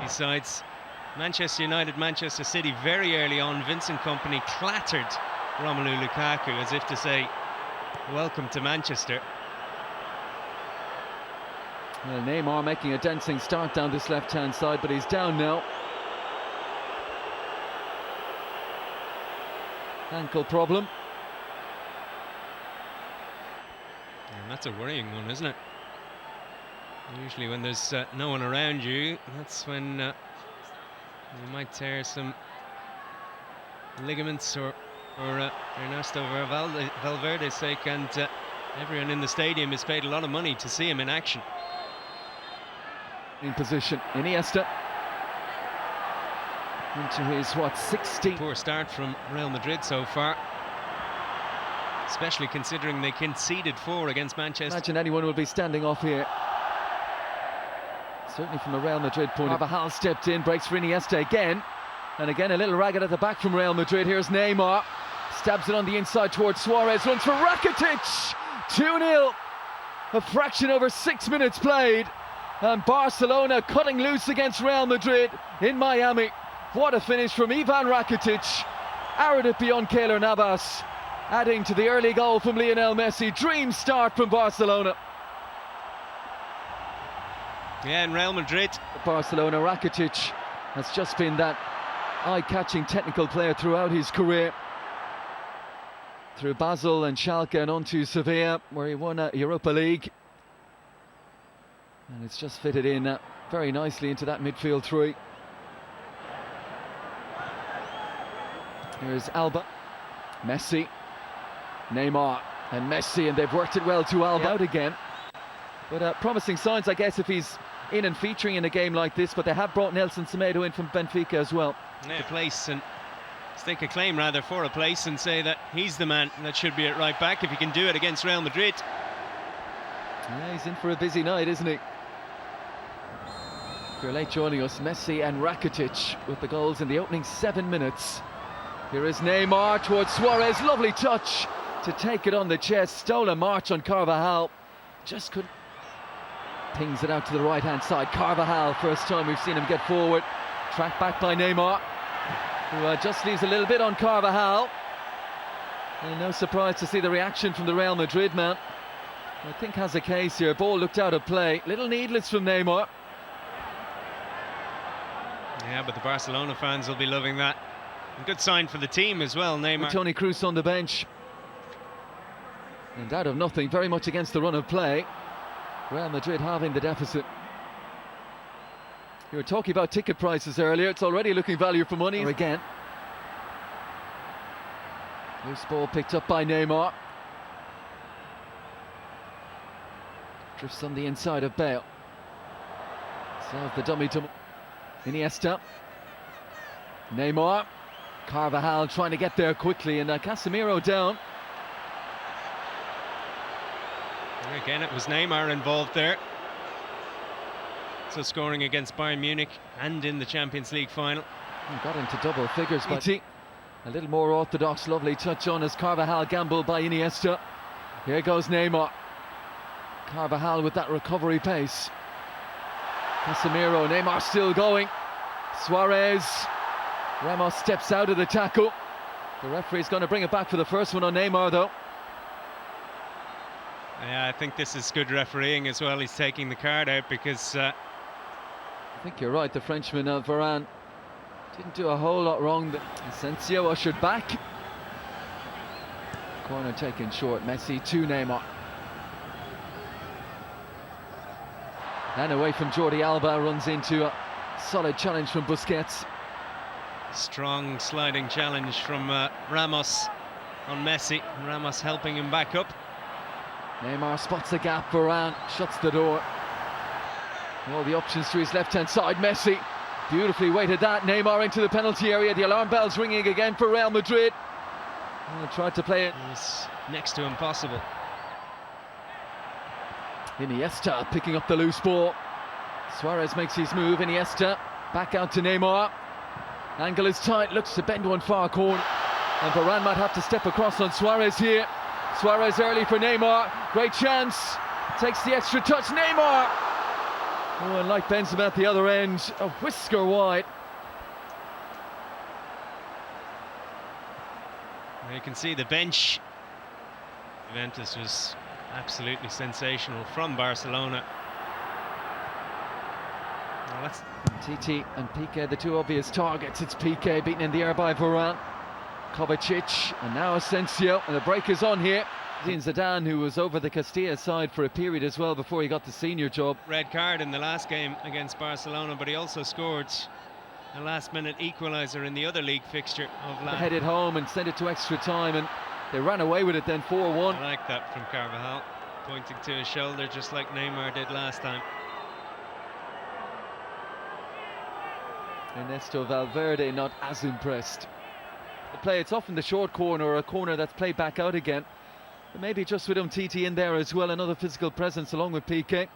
Besides Manchester United, Manchester City, very early on, Vincent Kompany clattered Romelu Lukaku as if to say, welcome to Manchester. Well, Neymar making a dancing start down this left-hand side, but he's down now. Ankle problem. And that's a worrying one, isn't it? Usually when there's no one around you, that's when you might tear some ligaments or Ernesto Valverde's sake, and everyone in the stadium has paid a lot of money to see him in action. In position, Iniesta. Into his, 60th. Poor start from Real Madrid so far, especially considering they conceded 4 against Manchester. Imagine anyone will be standing off here. Certainly from a Real Madrid point of view. Carvajal stepped in, breaks for Iniesta again. And again a little ragged at the back from Real Madrid. Here's Neymar. Stabs it on the inside towards Suarez. Runs for Rakitic. 2-0. A fraction over 6 minutes played. And Barcelona cutting loose against Real Madrid in Miami. What a finish from Ivan Rakitic. Arrowed it beyond Keylor Navas. Adding to the early goal from Lionel Messi. Dream start from Barcelona. Yeah, and Real Madrid. Barcelona, Rakitic has just been that eye-catching technical player throughout his career. Through Basel and Schalke and on to Sevilla, where he won a Europa League. And it's just fitted in very nicely into that midfield three. Here's Alba, Messi, Neymar and Messi, and they've worked it well to Alba. Out again. But promising signs, I guess, if he's in and featuring in a game like this. But they have brought Nelson Semedo in from Benfica as well. Yeah, place and stake a claim rather for a place and say that he's the man that should be at right back if he can do it against Real Madrid. Yeah, he's in for a busy night, isn't he? If you're late joining us, Messi and Rakitic with the goals in the opening 7 minutes. Here is Neymar towards Suarez, lovely touch to take it on the chest, stolen march on Carvajal, just couldn't. Pings it out to the right hand side. Carvajal, first time we've seen him get forward, tracked back by Neymar, who just leaves a little bit on Carvajal. And no surprise to see the reaction from the Real Madrid man. I think has a case here. Ball looked out of play, little needless from Neymar. Yeah, but the Barcelona fans will be loving that. A good sign for the team as well, Neymar. Toni Kroos on the bench. And out of nothing, very much against the run of play. Real Madrid having the deficit. You were talking about ticket prices earlier. It's already looking value for money again. Loose ball picked up by Neymar. Drifts on the inside of Bale. Serve the dummy to Iniesta. Neymar. Carvajal trying to get there quickly, and Casemiro down. Again, it was Neymar involved there. So scoring against Bayern Munich and in the Champions League final. He got into double figures, but a little more orthodox, lovely touch on as Carvajal gambled by Iniesta. Here goes Neymar. Carvajal with that recovery pace. Casemiro, Neymar still going. Suarez. Ramos steps out of the tackle. The referee's going to bring it back for the first one on Neymar, though. Yeah, I think this is good refereeing as well. He's taking the card out because... I think you're right, the Frenchman Varane didn't do a whole lot wrong. Asensio ushered back. Corner taken short, Messi to Neymar. And away from Jordi Alba, runs into a solid challenge from Busquets. Strong sliding challenge from Ramos on Messi. Ramos helping him back up. Neymar spots the gap, Varane shuts the door. All the options to his left-hand side, Messi beautifully weighted that. Neymar into the penalty area, the alarm bells ringing again for Real Madrid. And tried to play it. It's next to impossible. Iniesta picking up the loose ball. Suarez makes his move, Iniesta back out to Neymar. Angle is tight, looks to bend one far corner. And Varane might have to step across on Suarez here. Suarez early for Neymar, great chance. Takes the extra touch, Neymar! Oh, and like Benzema at the other end, a whisker wide. You can see the bench. Juventus was absolutely sensational from Barcelona. Well, that's TT and Piqué, the two obvious targets. It's Piqué beaten in the air by Varane, Kovacic, and now Asensio. And the break is on here. Zidane, who was over the Castilla side for a period as well before he got the senior job. Red card in the last game against Barcelona, but he also scored a last-minute equaliser in the other league fixture of last. Headed home and sent it to extra time, and they ran away with it then 4-1. I like that from Carvajal, pointing to his shoulder just like Neymar did last time. Ernesto Valverde not as impressed. The play, it's often the short corner or a corner that's played back out again. But maybe just with TT in there as well, another physical presence along with Piqué.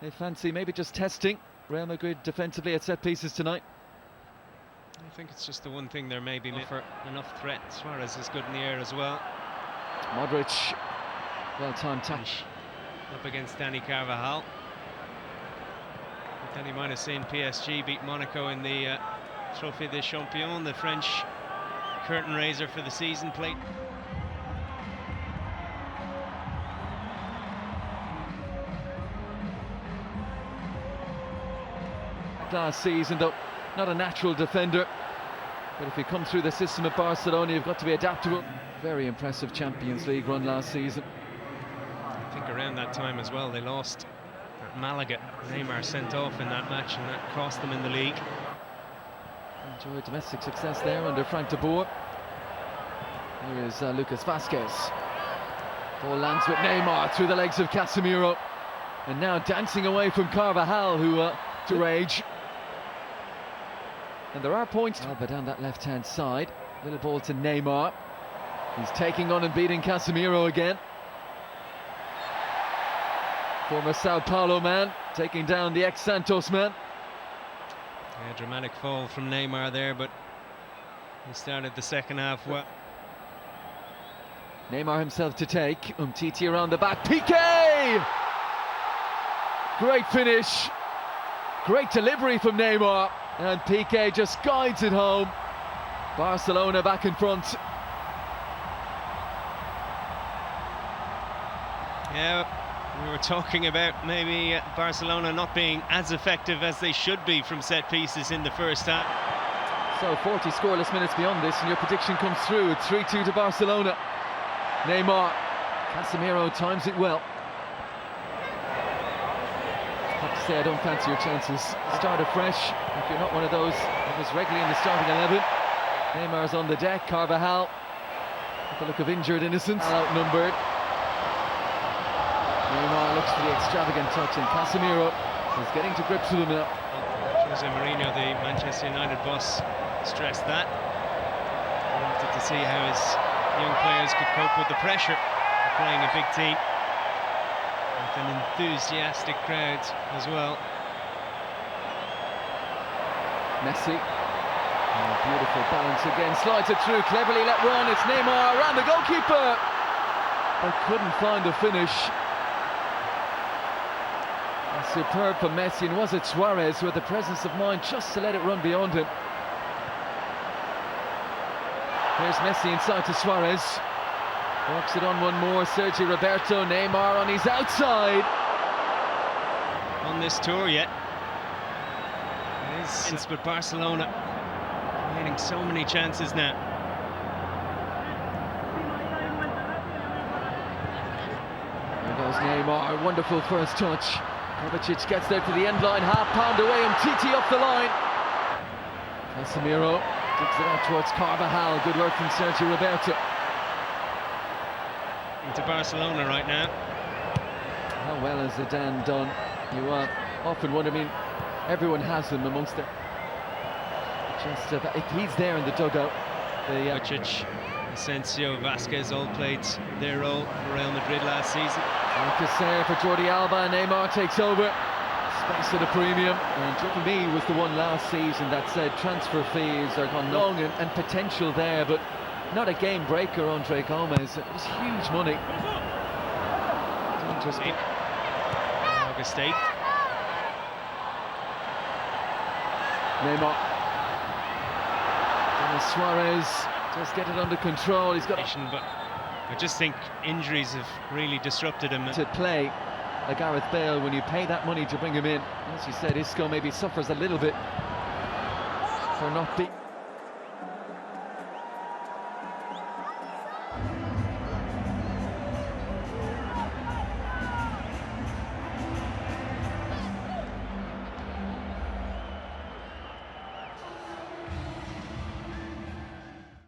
They fancy maybe just testing Real Madrid defensively at set pieces tonight. I think it's just the one thing there may be for enough threat. Suarez is good in the air as well. Modric, well-timed touch up against Dani Carvajal. Then he might have seen PSG beat Monaco in the Trophée des Champions, the French curtain raiser for the season plate. Last season, though, not a natural defender, but if you come through the system at Barcelona, you've got to be adaptable. Very impressive Champions League run last season. I think around that time as well, they lost at Malaga. Neymar sent off in that match, and that cost them in the league. Enjoyed domestic success there under Frank de Boer. Here is Lucas Vázquez. Ball lands with Neymar through the legs of Casemiro, and now dancing away from Carvajal, who to rage. And there are points. Alba down that left-hand side. Little ball to Neymar. He's taking on and beating Casemiro again. Former Sao Paulo man taking down the ex-Santos man. Yeah, dramatic fall from Neymar there, but he started the second half well. Neymar himself to take. Umtiti around the back. Piqué! Great finish. Great delivery from Neymar. And Piqué just guides it home. Barcelona back in front. Yeah, we were talking about maybe Barcelona not being as effective as they should be from set pieces in the first half. So 40 scoreless minutes beyond this, and your prediction comes through. It's 3-2 to Barcelona. Neymar, Casemiro times it well. I have to say I don't fancy your chances. Start afresh if you're not one of those that was regularly in the starting 11. Neymar's on the deck. Carvajal with the look of injured innocence, outnumbered. Neymar looks for the extravagant touch, and Casemiro is getting to grips with him now. Jose Mourinho, the Manchester United boss, stressed that. He wanted to see how his young players could cope with the pressure of playing a big team with an enthusiastic crowd as well. Messi, beautiful balance again, slides it through, cleverly let run. It's Neymar around the goalkeeper, but couldn't find a finish. Superb for Messi, and was it Suarez who had the presence of mind just to let it run beyond him. Here's Messi inside to Suarez. Walks it on one more. Sergio Roberto. Neymar on his outside. On this tour yet. It is, but Barcelona getting so many chances now. There goes Neymar. Wonderful first touch. Kovacic gets there to the end line. Half pound away. Umtiti off the line. Casemiro digs it out towards Carvajal. Good work from Sergio Roberto. Into Barcelona right now. How well has Zidane done? You often wonder, I mean, everyone has him amongst them. Just if he's there in the dugout. Kovacic, Asensio, Vázquez all played their role for Real Madrid last season. Marcus there for Jordi Alba. Neymar takes over. Space at a premium. And for me was the one last season that said transfer fees are gone long and potential there, but not a game breaker. Andre Gomez, it was huge money. Dangerous. August 8th. Neymar. Denis Suarez just get it under control. He's got But I just think injuries have really disrupted him. to play like Gareth Bale when you pay that money to bring him in. As you said, Isco maybe suffers a little bit for not being